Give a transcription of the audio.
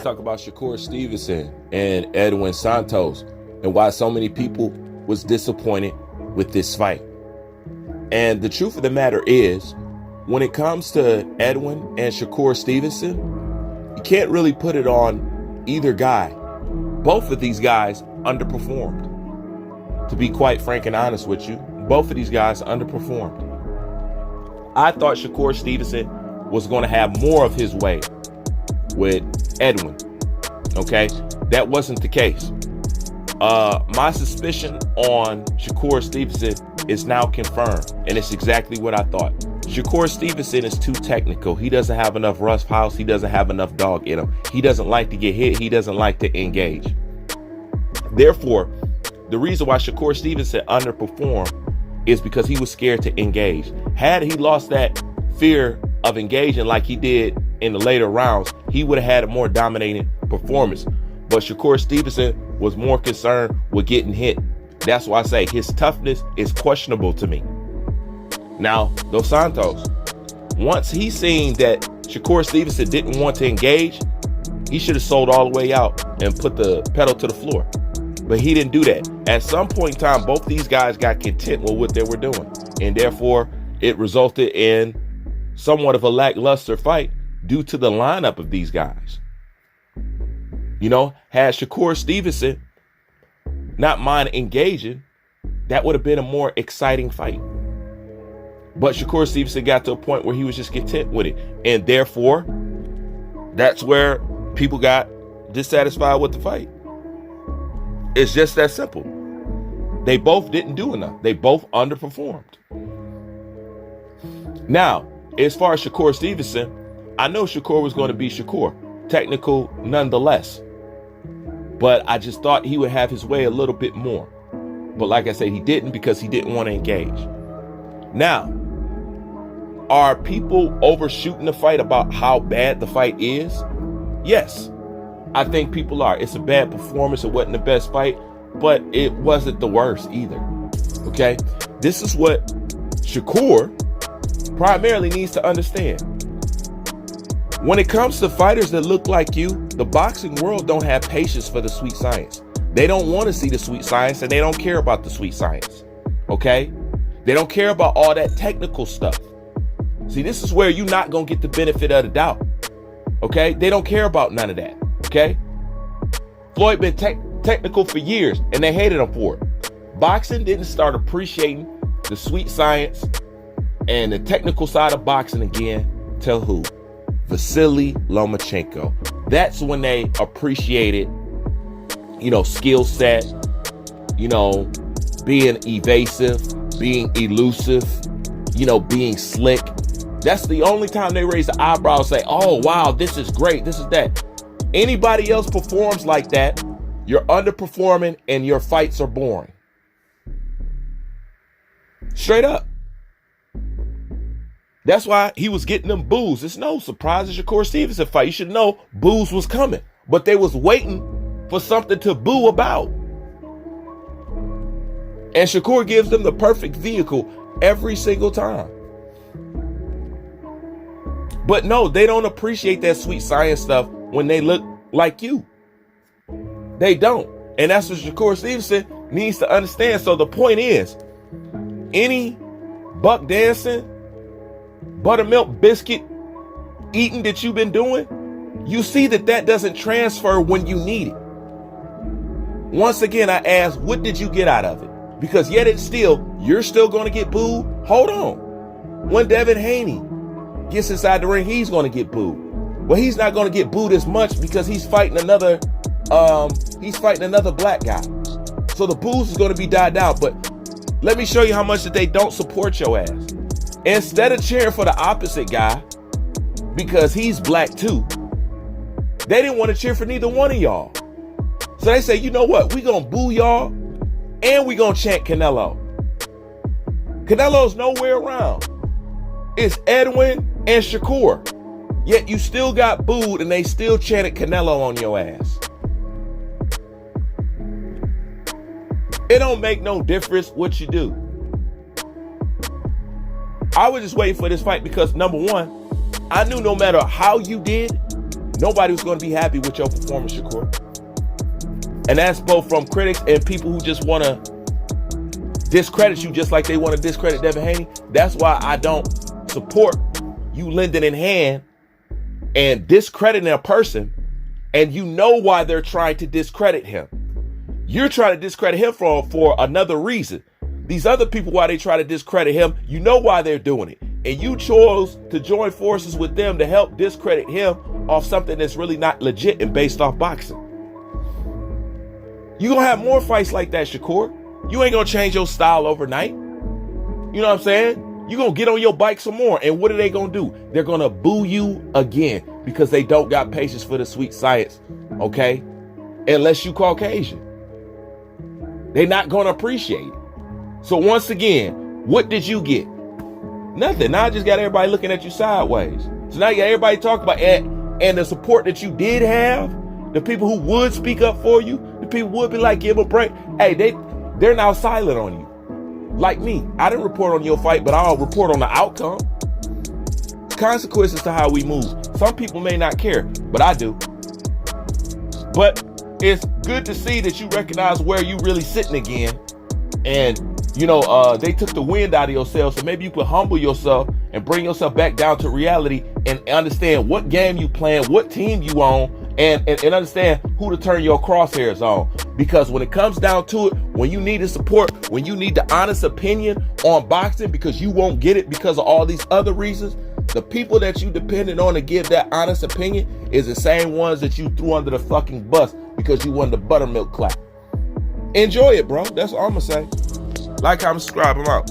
talk about Shakur Stevenson and Edwin Santos and why so many people was disappointed with this fight. And the truth of the matter is, when it comes to Edwin and Shakur Stevenson, you can't really put it on either guy. Both of these guys underperformed. To be quite frank and honest with you, both of these guys underperformed. I thought Shakur Stevenson was going to have more of his way with Edwin. Okay, that wasn't the case. My suspicion on Shakur Stevenson is now confirmed, and it's exactly what I thought. Shakur Stevenson is too technical. He doesn't have enough rough house. He doesn't have enough dog in him. He doesn't like to get hit. He doesn't like to engage. Therefore, the reason why Shakur Stevenson underperformed is because he was scared to engage. Had he lost that fear of engaging like he did in the later rounds, he would have had a more dominating performance. But Shakur Stevenson was more concerned with getting hit. That's why I say his toughness is questionable to me. Now, Dos Santos, once he seen that Shakur Stevenson didn't want to engage, he should have sold all the way out and put the pedal to the floor. But he didn't do that. At some point in time, both these guys got content with what they were doing. And therefore, it resulted in somewhat of a lackluster fight due to the lineup of these guys. You know, had Shakur Stevenson not mind engaging, that would have been a more exciting fight. But Shakur Stevenson got to a point where he was just content with it. And therefore, that's where people got dissatisfied with the fight. It's just that simple. They both didn't do enough. They both underperformed. Now, as far as Shakur Stevenson, I know Shakur was going to be Shakur. Technical nonetheless. But I just thought he would have his way a little bit more. But like I said, he didn't because he didn't want to engage. Now, are people overshooting the fight about how bad the fight is? Yes, I think people are. It's a bad performance. It wasn't the best fight, but it wasn't the worst either. Okay? This is what Shakur primarily needs to understand. When it comes to fighters that look like you, the boxing world don't have patience for the sweet science. They don't want to see the sweet science, and they don't care about the sweet science. Okay? They don't care about all that technical stuff. See, this is where you're not going to get the benefit of the doubt. Okay? They don't care about none of that. Okay? Floyd been technical for years, and they hated him for it. Boxing didn't start appreciating the sweet science and the technical side of boxing again till who? Vasily Lomachenko. That's when they appreciated, skill set, being evasive, being elusive, being slick. That's the only time they raise the eyebrow and say, oh, wow, this is great. This is that. Anybody else performs like that, you're underperforming and your fights are boring. Straight up. That's why he was getting them boos. It's no surprise it's Shakur Stevenson fight. You should know boos was coming. But they was waiting for something to boo about. And Shakur gives them the perfect vehicle every single time. But no, they don't appreciate that sweet science stuff when they look like you. They don't. And that's what Shakur Stevenson needs to understand. So the point is, any buck dancing, buttermilk biscuit eating that you've been doing, you see that doesn't transfer when you need it. Once again, I ask, what did you get out of it? Because yet it's still, you're still going to get booed. Hold on. When Devin Haney gets inside the ring, he's going to get booed. Well, he's not going to get booed as much because he's fighting another black guy. So the boos is going to be died down. But let me show you how much that they don't support your ass. Instead of cheering for the opposite guy because he's black too, they didn't want to cheer for neither one of y'all. So they say, you know what? We going to boo y'all and we going to chant Canelo. Canelo's nowhere around. It's Edwin and Shakur. Yet you still got booed and they still chanted Canelo on your ass. It don't make no difference what you do. I was just waiting for this fight because, number one, I knew no matter how you did, nobody was going to be happy with your performance, Shakur. And that's both from critics and people who just want to discredit you just like they want to discredit Devin Haney. That's why I don't support you lending in hand and discrediting a person, and you know why they're trying to discredit him. You're trying to discredit him for another reason. These other people, why they try to discredit him, you know why they're doing it. And you chose to join forces with them to help discredit him off something that's really not legit and based off boxing. You're going to have more fights like that, Shakur. You ain't going to change your style overnight. You know what I'm saying? You're going to get on your bike some more. And what are they going to do? They're going to boo you again because they don't got patience for the sweet science, okay? Unless you Caucasian. They're not going to appreciate it. So once again, what did you get? Nothing. Now I just got everybody looking at you sideways. So now you got everybody talking about it. And the support that you did have, the people who would speak up for you, the people who would be like, give them a break. Hey, they're now silent on you. Like me, I didn't report on your fight, but I'll report on the outcome. Consequences to how we move. Some people may not care, but I do. But it's good to see that you recognize where you really sitting again. And, you know, they took the wind out of yourself. So maybe you could humble yourself and bring yourself back down to reality and understand what game you playing, what team you on, and understand who to turn your crosshairs on. Because when it comes down to it, when you need the support, when you need the honest opinion on boxing because you won't get it because of all these other reasons, the people that you depended on to give that honest opinion is the same ones that you threw under the fucking bus because you won the buttermilk clap. Enjoy it, bro. That's all I'm gonna say. Like, comment, subscribe. I'm out.